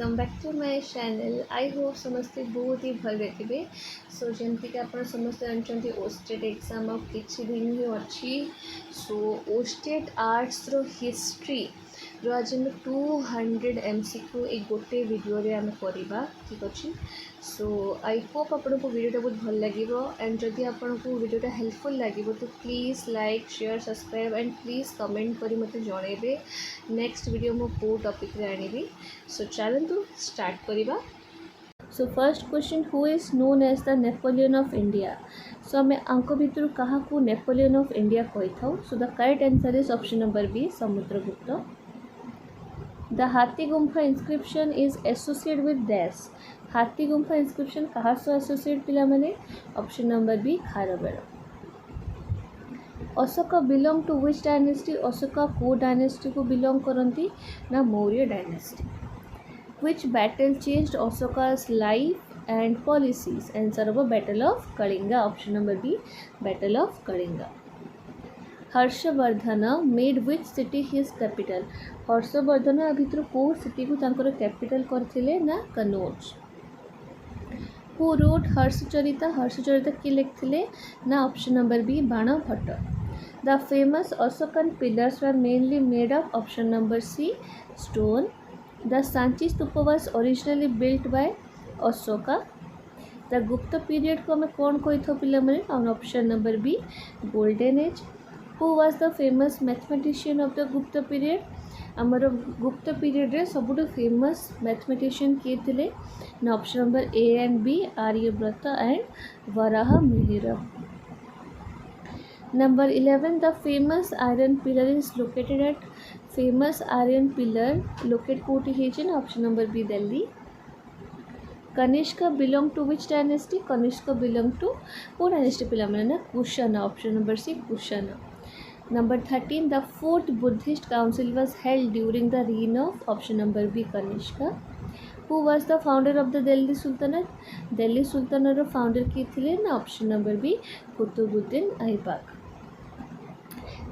Welcome back to my channel. I hope समस्ते बहुत ही भल थे। सो जमती आप समस्त जानते ओस्टेट एग्जाम अब किसी दिन ही अच्छी। सो ओस्टेट आर्ट्स रो हिस्ट्री रो आज आम 200 MCQ एक गोटे वीडियो आम करवा ठीक अच्छे। सो आई होप आपको वीडियोटा बहुत भल लगे एंड जदि आपको वीडियोटा हेल्पफुल लगे तो please like share subscribe and please comment करी मत जनइबे नेक्स्ट वीडियो मो को टॉपिक रे आनिबी। सो चलतु स्टार्ट करवा। So first question, who is known as the Napoleon of India. So आम आंक भितर क्या नेपोलियन ऑफ इंडिया कही था। So the correct answer is option number B, Samudragupta. The Hathigumpha inscription is associated with dash. Hathigumpha inscription कहा सह associate पिला माने, option number B, Kharavela. Ashoka belong to which dynasty. Ashoka को डायनेस्टी को बिलोंग करती ना, Maurya dynasty. Which battle changed Ashoka's life and policies. Answer of battle of Kalinga, option number B, battle of Kalinga. Harshavardhana made which city his capital. Harshavardhana आ भितर को city को तांकर capital करथिले ना, कनौज। Who wrote Harshacharita. हर्षचरिता किए लिखिले ना, option number B, Banabhatta. The famous Ashokan pillars were mainly made of, option number C, stone. The Sanchi stupa was originally built by Ashoka. The Gupta period को हमें कौन कही था पिला माने, option number B, golden age. Who was the famous mathematician of the Gupta period. आमर Gupta period रे सबुठु famous mathematician किए थे ना, option number A and B, Aryabhata and Varahamihira. Number 11, the famous iron pillar is located at. Famous iron pillar locate कोटी है, option number B, Delhi. Kanishka belong to which dynasty. Kanishka belong to को dynasty पिला माने, Kushan, option number C, Kushan. Number 13, the fourth Buddhist council was held during the reign of, option number B, Kanishka. Who was the founder of the Delhi sultanate. Delhi सुल्तानर founder किए थे ना, option number B, Qutubuddin Aibak.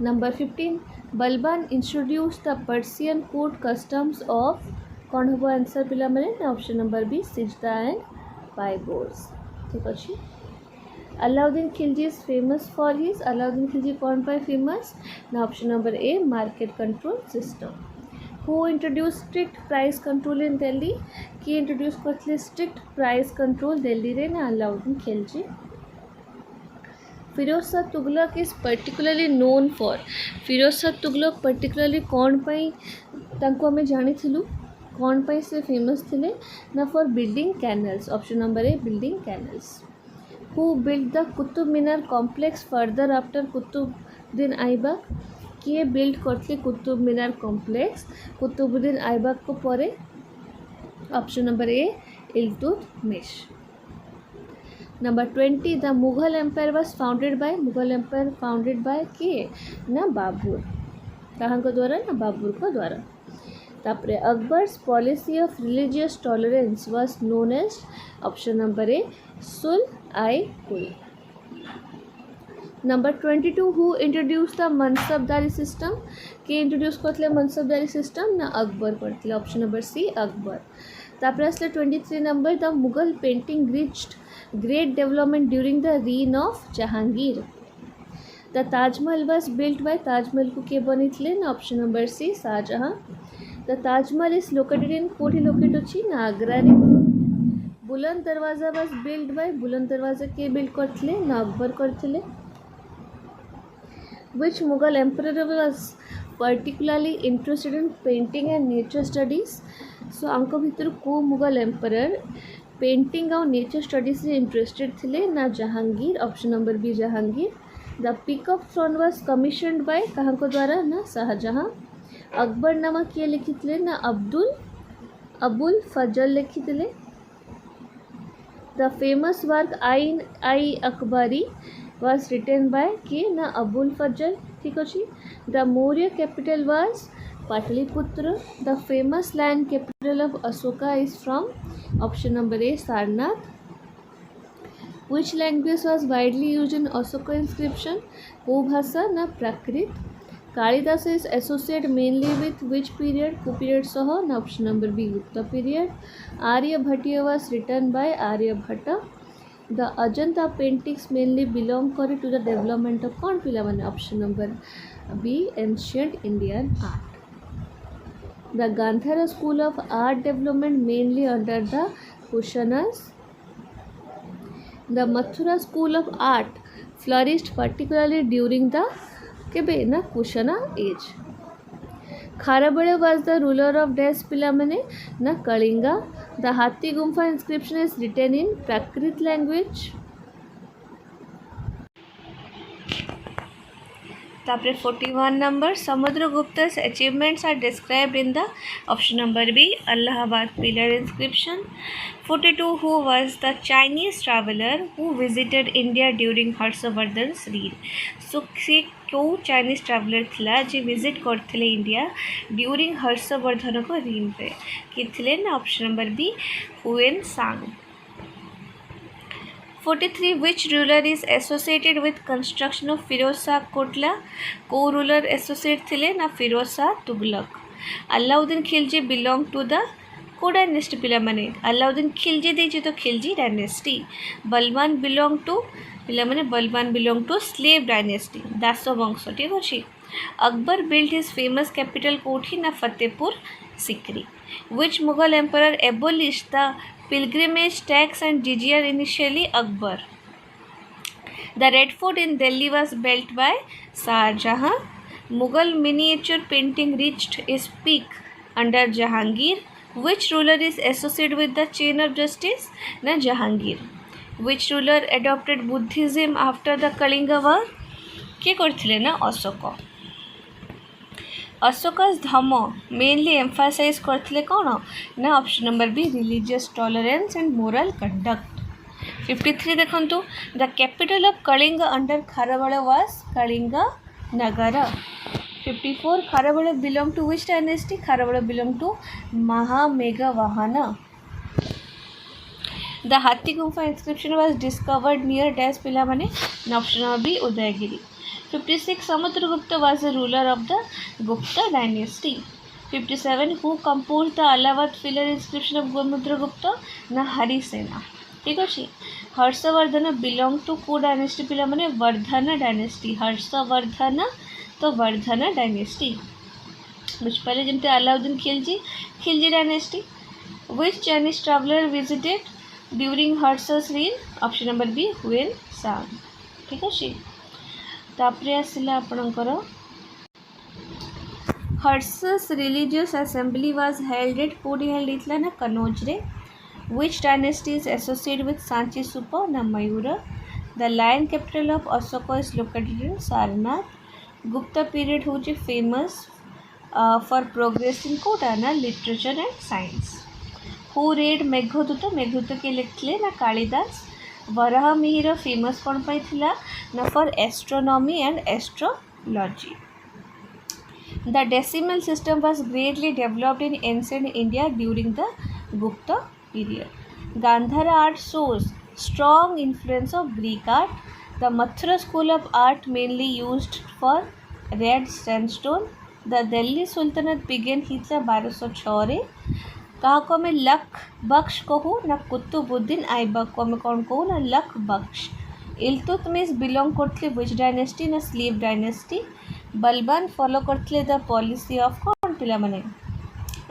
Number 15, Balban introduce the Persian court customs of. कौन हम answer पिला माने, option number B, sijda and paibos, ठीक अच्छे। Alauddin Khilji is famous for his. Alauddin Khilji कौन पर फेमस ना, option number A, market control system. Who introduce strict price control in Delhi. किए इंट्रोड्यूस करते स्ट्रिक्ट प्राइस कंट्रोल दिल्ली रे ना, Alauddin Khilji. Firoz Shah Tughlaq is particularly known for. Firoz Shah Tughlaq particularly कौन पाई तांको हमें जानिथिलु, कौन पाई से फेमस थिले ना, for building canals, option number A, building canals. Who build the Qutub Minar complex further after Qutubuddin Aibak. किए बिल्ड करते कुतुब मीनार कॉम्प्लेक्स कुतुबुद्दीन ऐबक को परे, option number A, Iltutmish. Number 20, the Mughal empire was founded by. Mughal empire founded by किए ना, बाबर। कहाँ को द्वारा ना, बाबर को द्वारा। तापरे Akbar's policy of religious tolerance was known as, option number A, Sulh-i-Kul. Number 22, who introduce the mansabdari system. के इंट्रोड्यूस करते मनसबदारी सिस्टम ना, अकबर करते, ऑप्शन नंबर सी, अकबर। तापर आसले 23 number, the Mughal painting reached great development during the reign of Jahangir. The Taj Mahal was built by. Taj Mahal को किए बनी थे ना, option number C, Shah Jahan. The Taj Mahal is located in कोठी लोकेट अच्छी ना, आगरा रे। बुलंद दरवाजा वाज बिल्ट बाय। बुलंद दरवाजा के बिल्ड करते ना, अकबर करते। Which Mughal emperor was particularly interested in painting and nature studies. So आंक भितर को मुगल एम्परर पेंटिंग और नेचर स्टडीज रे इंटरेस्टेड थिले ना, Jahangir, option number B, Jahangir. The peacock throne was commissioned by, कहाँ को द्वारा ना, शाहजहां। अकबरनामा किए लिखिले ना, अबुल फजल लिखिले। The famous work Ain i Akbari was written by के ना, अबुल फजल, ठीक अच्छे। The Maurya capital was Pataliputra. The famous land capital of Ashoka is from, option number A, Sarnath. Which language was widely used in Ashoka inscription. वो भाषा ना, प्राकृत। Kalidas is associated mainly with which period? को period सह ना option number B Gupta period. Aryabhatiya was written by Aryabhata. The Ajanta paintings mainly belong to the development of कौन पिला माने option number B ancient Indian art. The Gandhara school of art development mainly under the Kushanas. The Mathura school of art flourished particularly during the केबे ना Kushana age. Kharavela was the ruler of dash पिला माने ना Kalinga. The हाथी Gumpha inscription is written in Prakrit language. तापरे 41 number समुद्रगुप्त's achievements are described in the option number B Allahabad pillar inscription. 42 who was the Chinese traveler who visited India during Harshavardhan's reign. So से क्यों Chinese traveller थिला जे visit करथिले India during Harshvardhan को reign पे कि थिले ना ऑप्शन नंबर बी हुएन सांग. 43 which ruler is associated with construction of Firoz Shah Kotla. को ruler associate थिले ना Firoz Shah Tughlaq. Alauddin Khilji belong to the को डायनेस्टी पिला माने अलाउद्दीन खिलजी देजी तो Khilji dynasty. Balban belong to पिला माने बलवान belong to slave dynasty दास वंश. ठीक अच्छे. Akbar built his famous capital कोठी ना Fatehpur Sikri. Which Mughal emperor abolished the pilgrimage tax and jizya initially? Akbar. The Red Fort in Delhi was built by Shah Jahan. Mughal miniature painting reached its peak under Jahangir. Which ruler is associated with the chain of justice? Na Jahangir. Which ruler adopted Buddhism after the Kalinga war? के करथिले ना Ashoka. Ashoka's Dhamma mainly emphasize करथिले कौन ना option number B religious tolerance and moral conduct. 53 देखंतु the capital of Kalinga under Kharavela was Kalinganagar. 54 Kharavela belong to which dynasty? Kharavela belong to महामेघवाहन. The Hathigumpha inscription was discovered near dash पिला माने option number B Udayagiri. 56 Samudragupta was the ruler of the Gupta dynasty. 57 who composed the Allahabad pillar inscription of Samudragupta ना हरिसेना. ठीक अच्छे. Harshvardhan belong to को dynasty पिला माने Vardhan dynasty. Harshvardhan तो वर्धन डायनेस्टी. बुझ पारे जमते Alauddin Khilji dynasty. Which Chinese traveler visited during Harsha's reign? Option number B Hiuen Tsang. ठीक अच्छे. तापरे आसिला आपणकर Harsha's religious assembly was held at कोडी हेल्ड इतला ना कनौज रे. Which dynasty is associated with Sanchi stupa ना Maurya. The lion capital of Ashoka is located in Sarnath. Gupta period होची फेमस फॉर प्रोग्रेस इन कोटा ना literature and science. Who wrote Meghaduta के लिखले ना कालिदास. वराह मिहिर फेमस कौन पाई थिला ना for astronomy and astrology. The decimal system was greatly developed in ancient India during the Gupta period. Gandhara art shows strong influence of Greek art. The Mathura school of art mainly used for red sandstone. The Delhi Sultanate began हितला 1206 रे. कहा को मैं लख बख्श कहूँ ना कुतुबुद्दीन ऐबक को मैं कौन कहूँ ना लख बख्श. इल्तुतमिश बिलोंग करथिले विच डायनेस्टी ना स्लेव डायनेस्टी. बलबान फॉलो करथिले द पॉलिसी ऑफ कौन पिला माने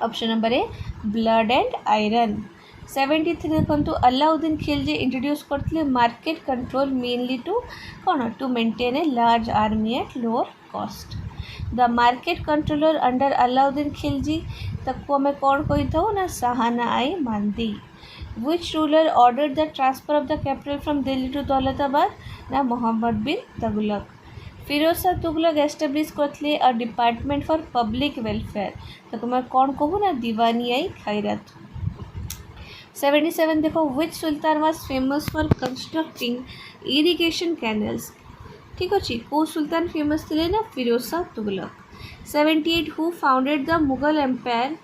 option number A blood and iron. 73 देखंतु अलाउद्दीन खिलजी इंट्रोड्यूस करथिले मार्केट कंट्रोल मेनली टू कौन to maintain a large army at lower cost. The market controller under Alauddin Khilji तक आम कौन कही था ना Shahana i Mandi. Which ruler order the transfer of the capital from Delhi to Daulatabad ना मोहम्मद बिन तुगलक. फिरोज शाह तुगलक एस्टेब्लिश करथिले a department for public welfare तक आम कौन कहूँ ना दीवानी आई खैरत. 77 देखो which sultan was famous for constructing irrigation canals. ठीक अच्छे. को सुल्तान फेमस थे ना Firoz Shah Tughlaq. 78 who founded the Mughal empire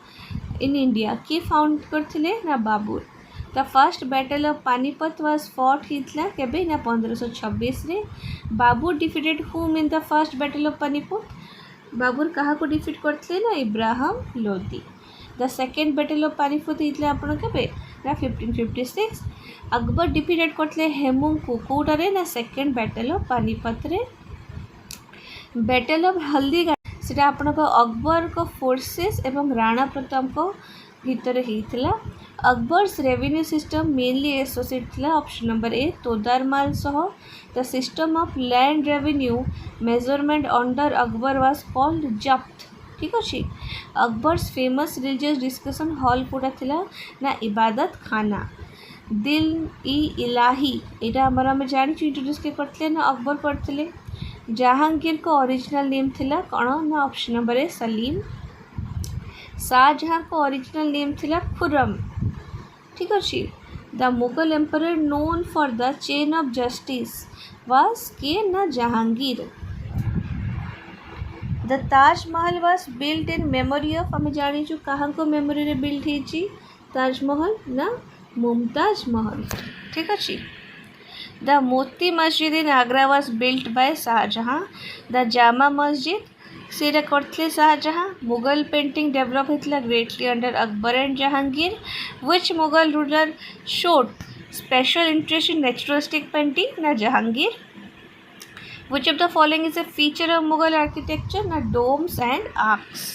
in India. के फाउंड करथिले ना Babur. The first battle of Panipat was fought हितला केबे ना 1526 रे. Babur defeated whom in the first battle of Panipat Babur क्या डिफिट करते ना Ibrahim Lodi. The second battle of Panipat होता आपण के ना 1556। अकबर डिफिटेड करते हेमू को कौटारे ना सेकेंड बैटल ऑफ पानीपत रे। बैटल ऑफ हल्दीघाटी से अकबर को फोर्सेस एवं राणा प्रताप को भितर होता। Akbar's revenue system mainly associate था ऑप्शन नंबर ए तोदारमाल सह। The system of land revenue measurement under Akbar was called zabt. ठीक अच्छे। Akbar's famous religious discussion hall कोटा थिला ना इबादत खाना। दिल ई इलाही यहाँ आमर आम जानी इंट्रोड्यूस के करते ना अकबर करते। जहांगीर को ओरिजिनल नेम थिला कौन ना option number A Salim. Shah Jahan को ओरिजिनल नेम थिला खुर्रम। ठीक अच्छे। The Mughal emperor known for the chain of justice was के ना Jahangir. The Taj Mahal was built in memory of आम जानी क्या मेमोरी रे बिल्ट होती ताजमहल ना मुमताज महल। ठीक अच्छे। The Moti Masjid in Agra was built by Shahjahan. The Jama Masjid से करते शाहजहां। मुगल पेंटिंग डेवलप होता greatly under Akbar and Jahangir. Which Mughal ruler showed special interest in naturalistic painting ना Jahangir. Which of the following is a feature of Mughal architecture ना डोम्स एंड आर्क्स।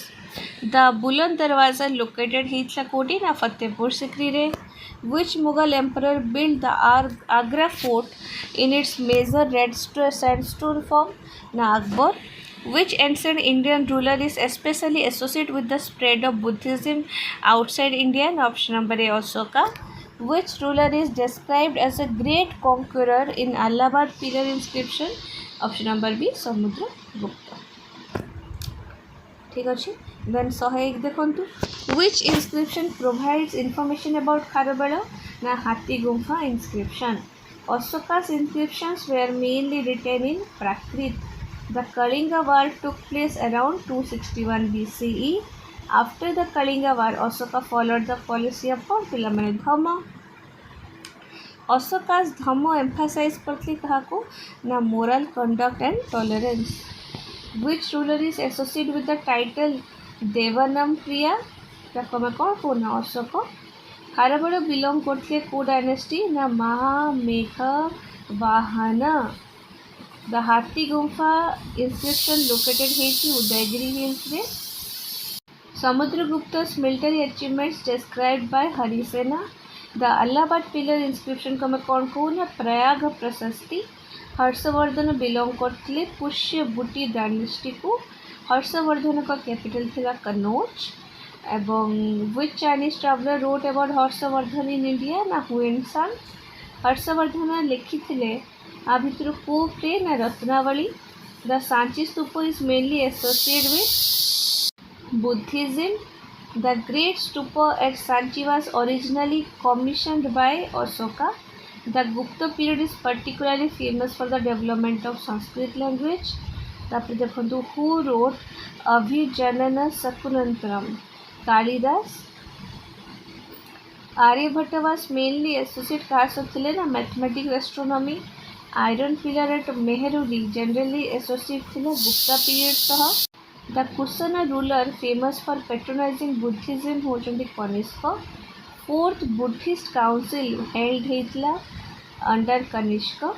द बुलंद दरवाजा located होता कोटी ना फतेहपुर सिकरी रे। Which Mughal emperor built the Agra fort in its major red sandstone form? Na Akbar. Which ancient Indian ruler is especially associated with the spread of Buddhism outside India? Na option number A Ashoka. Which ruler is described as a great conqueror in Allahabad pillar inscription? Option number B Samudragupta. ठीक अच्छे। Then 101 देखु विच इनस्क्रिप्शन provides information about Kharavela ना हाथी Gumpha इनस्क्रिप्शन। अशोका's inscriptions were mainly written in Prakrit. The Kalinga War took place around 261 BCE. After the Kalinga War, Ashoka followed the policy of Dhamma. Ashoka's Dhamma emphasized करते कहा को ना moral conduct and tolerance. Which ruler is associated with the title देवानम प्रिया? कौन कौन Ashok. Kharavela belong करते को dynasty ना महामेघ वाहन। The Hathigumpha inscription located है उदयगिरी हिल्स रे। Samudragupta's military achievements described by Harisena. The Allahabad pillar inscription को मैं कौन कहूँ ना प्रयाग प्रशस्ति। हर्षवर्धन बिलोंग करते पुष्य बुटी डायनेस्टी को। हर्षवर्धन का कैपिटल थिला कन्नौज। एवं which Chinese traveller wrote about Harshavardhana in India ना हुएनसांग। हर्षवर्धन लिखी थे आ भितर को प्रे ना Ratnavali. The Sanchi stupa is mainly associated with Buddhism. The great stupa at Sanchi was originally commissioned by Ashoka. The Gupta period is particularly famous for the development of Sanskrit language. तापर देखो who wrote अभिजनन Shakuntalam? Kalidas. Aryabhata was mainly associated कहा सकते ना mathematics astronomy. Iron pillar at Mehruli generally associated थिला Gupta period सह। The Kusana ruler famous for patronizing Buddhism होचंदी Kanishka. Fourth Buddhist council held होता under Kanishka.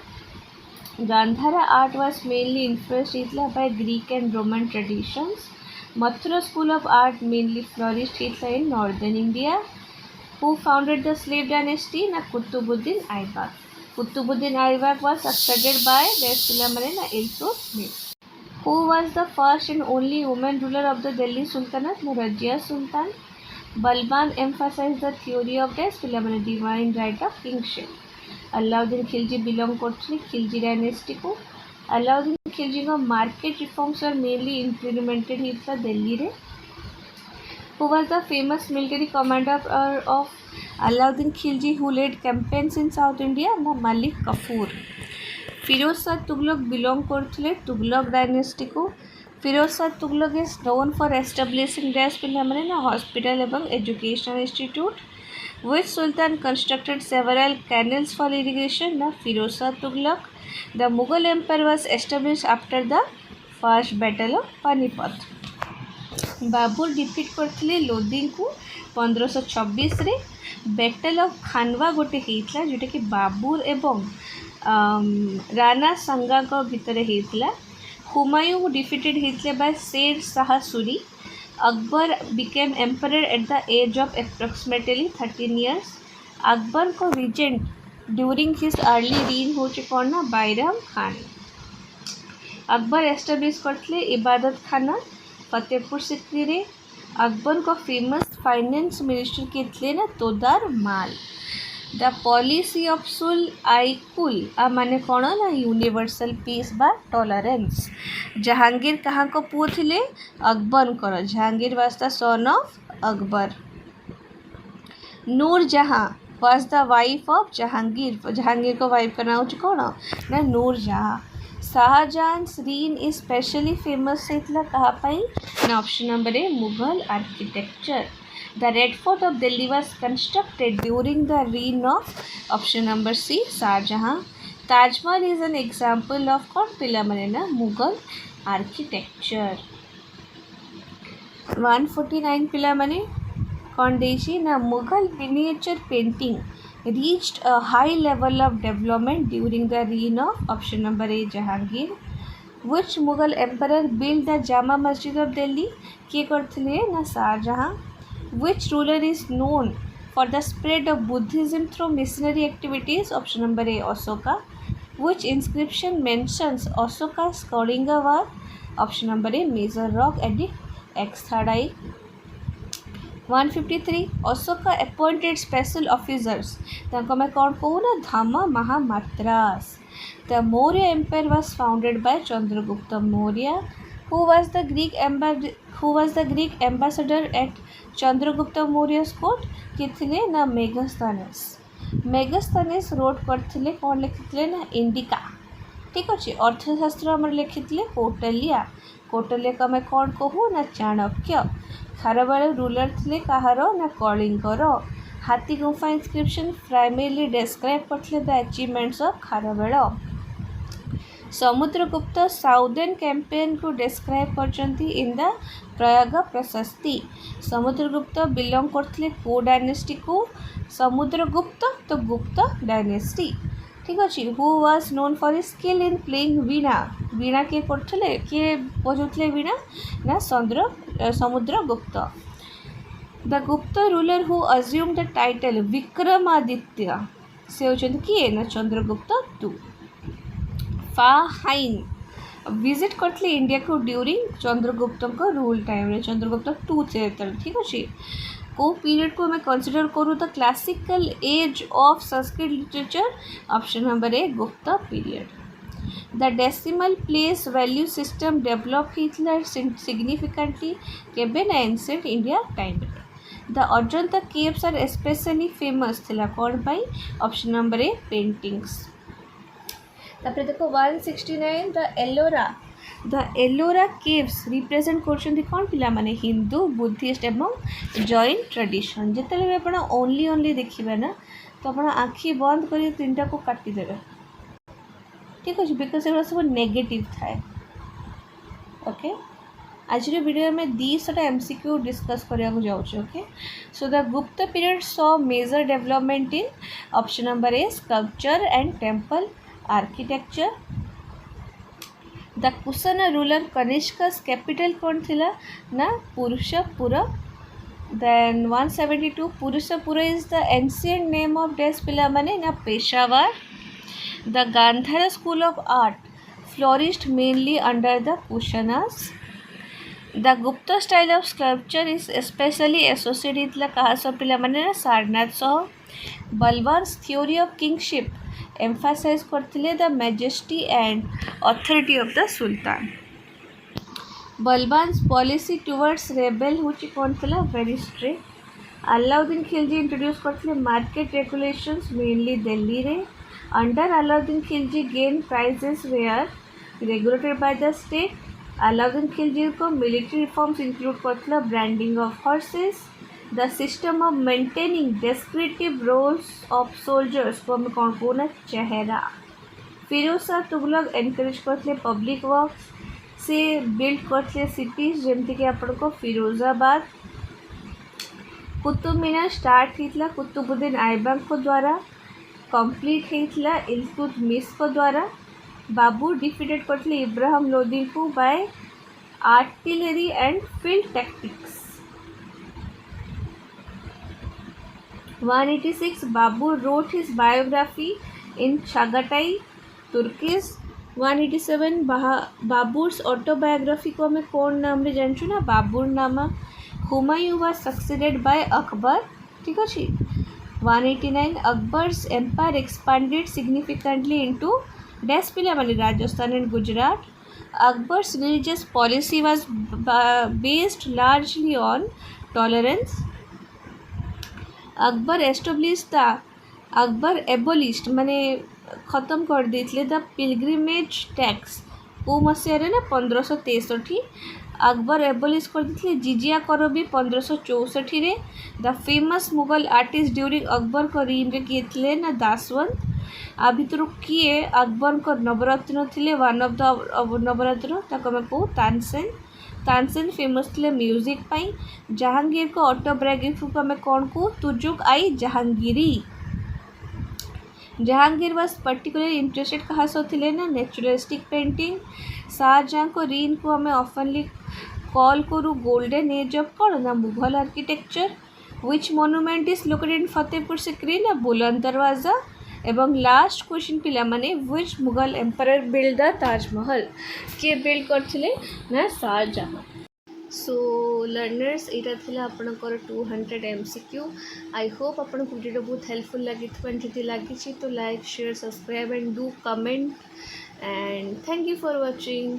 Gandhara art was mainly influenced by Greek and Roman traditions. Mathura school of art mainly flourished in northern India. Who founded the slave dynasty? Na Qutbuddin Aibak. Qutbuddin Aibak was succeeded by Iltutmish. Who was the first and only woman ruler of the Delhi Sultanate? Na Razia Sultan. Balban emphasized the theory of divine right of kingship. Alauddin Khilji belong करते Khilji dynasty को। अलाउद्दीन खिलजी का market reforms are mainly implemented होता दिल्ली रे। Who was the famous military commander of Alauddin Khilji who led campaigns in south India ना Malik Kafur. Firoz Shah Tughlaq belong करते Tughlaq dynasty को। Firoz Shah Tughlaq is known for establishing dash पिलामने ना हॉस्पिटल एवं educational institute. Which Sultan constructed several canals for irrigation? Na Firoz Shah Tughlaq. The Mughal Empire was established after the first battle of Panipat. Babur defeat करथिले लोदी को 1526 रे। Battle of खानवा गोटे होता जोटा कि बाबर एवं राणा सांगा को भितर होता। हुमायूं डिफिटेड होते by Sher Shah Suri. Akbar became emperor at the age of approximately 13 years। Akbar को regent during his early reign हो कौन ना बैरम खान। अकबर एस्टाब्लिश करते इबादत खाना फतेहपुर सिक्री रे। अकबर को फेमस फाइनेंस मिनिस्टर के थे ना Todar Mal. The policy of Sulh i-Kul माने कौन ना यूनिवर्सल पीस बा टॉलरेंस। जहांगीर कहाँ को पुओ थिले अकबर कर। Jahangir was the son of Akbar. Nur Jahan was the wife of Jahangir. Jahangir को वाइफ का नाम कौन ना Nur Jahan. Shahjahan reign is specially famous होता कहाँ पाई ना option number A Mughal architecture. The red fort of Delhi was constructed during the reign of option number C Shah Jahan. Taj Mahal is an example of कौन पिला मने ना मुगल आर्किटेक्चर। 149 पिला मने कौन देशी ना Mughal miniature painting reached a high level of development during the reign of option number A Jahangir. Which Mughal emperor built the Jama Masjid of Delhi? किए करथिले ना Shahjahan. Which ruler is known for the spread of Buddhism through missionary activities? Option number A Asoka. Which inscription mentions Asoka's Kalinga war? Option number A Major Rock Edict Exthadai। 153 Ashoka appointed special officers तांको मैं कौन कहूँ ना Dhamma Mahamatras. The Maurya empire was founded by Chandragupta Maurya. Who was the Greek ambassador at Chandragupta Maurya's court किथिले ना Megasthenes. Megasthenes road करथिले कौन लिखिथिले ना इंडिका। ठीक अच्छे। अर्थशास्त्र आमर लिखिथिले कौटल्या। कौटल्या का मैं कौन कहूँ ना चाणक्य। खारवेल रूलर थे कहार ना कलिंगर। हाथी गुंफा इनस्क्रिप्शन प्राइमरली डिस्क्राइब करते the achievements of Kharavela. Samudragupta southern campaign को डिस्क्राइब करचंती इन द प्रयाग प्रशस्ति। समुद्रगुप्त बिलोंग करते को डायनेस्टी को समुद्रगुप्त तो गुप्त डायनेस्टी। ठीक अच्छे। Who was known for his skill in playing veena. Veena किए करथिले किए बजाउथिले वीणा ना Samudragupta. The Gupta ruler who assumed the title Vikramaditya से होचंती किए ना चंद्रगुप्त II। फाहाइन विजिट करथिले इंडिया को ड्यूरिंग चंद्रगुप्त को रूल टाइम रे चंद्रगुप्त II थे। ठीक अच्छे। को पीरियड को मैं कंसिडर करूँ the classical age of Sanskrit literature. Option number A Gupta period. The decimal place value system develop होता सिग्निफिकेंटली केबे ना ancient India time. The Ajanta caves are specially famous थिला कौन पाई। Option number A paintings. तापर देखो 169 द एलोरा केव्स रिप्रेजेंट कर कौन पिला माने हिंदू बुद्धिस्ट एवं जैन ट्रेडिशन। जिते आप ओनली देखिए ना तो आप आखि बंद कर तीनटा को काटिदेवे। ठीक अच्छे। बिकज एगुड़ा सब नेगेटिव थाए। ओके। आज वीडियो में 200 MCQ डिस्कस करने जाऊँ। Okay. So the Gupta period saw major development in option number A sculpture and temple architecture. The Kushan ruler Kanishka's capital कौन थिला ना Purushapura. Then 172 Purushapura is the ancient name of dash पिला माने ना Peshawar. The Gandhara school of art flourished mainly under the Kushanas. The Gupta style of sculpture is specially associated कहा सब पिला माने ना सारनाथ सह। Balban's theory of kingship emphasise करथिले the majesty and authority of the sultan. Balban's policy towards rebel होची कौन थिला very strict. Alauddin Khilji introduce करथिले मार्केट रेगुलेशंस मेनली दिल्ली रे। Under Alauddin Khilji grain prices were regulated by the state. Alauddin Khilji को मिलिट्री रिफॉर्म्स इंक्लूड करथिला branding of horses. The system of maintaining descriptive rolls of soldiers को हमें कौन कहना चेहरा। फिरोज शाह तुगलक एनकरेज करते पब्लिक वर्क्स। से बिल्ड करते सिटीज जमती कि आपण को फिरोजाबाद, कुतुब मीनार स्टार्ट होता कुतुबुद्दीन ऐबक को द्वारा, कंप्लीट होता इल्तुतमिश को द्वारा। बाबर डिफीटेड करते इब्राहिम लोदी को by artillery and field tactics. 186 Babur wrote his biography in Chagatai Turkish. 187 Babur's autobiography को हमें कौन नाम रे जानछु ना Baburnama. Humayun was succeeded by Akbar, ठीक अच्छे। 189 Akbar's empire expanded significantly into dash पिला माने Rajasthan and Gujarat. Akbar's religious policy was based largely on tolerance. Akbar abolished माने ख़त्म कर देते द पिलग्रिमेज टैक्स को मसीह ना 1563। अकबर एबोलिश कर देते जिजिया कर भी 1564 रे। The famous Mughal artist during Akbar को रीन रे किए थे ना दासवंत। आ भितर किए अकबर को नवरत्न थे वन ऑफ द नवरत्न ताको मैं कहूँ तानसेन। तानसेन फेमस थे म्यूजिक पाई। जहांगीर को ऑटोबायोग्राफी को मैं कौन कहूँ Tuzuk i Jahangiri. Jahangir was particular interested कहाँ सो थे ना नेचुरलिस्टिक पेंटिंग। शाहजहां को रीन को हमें ऑफनली कॉल करूँ गोल्डन एज ऑफ कौन ना Mughal architecture. Which monument is located in Fatehpur Sikri ना बुलंद दरवाज़ा। एवं लास्ट क्वेश्चन पिला माने which Mughal empire build the Taj Mahal किए बिल्ड करथिले ना शाहजहां। सो लर्नर्स यहाँ थिला आपणकर 200 MCQ। आई होप आपन को वीडियो बहुत हेल्पफुल लगी जदि लगी तो like share subscribe and do comment and thank you for watching.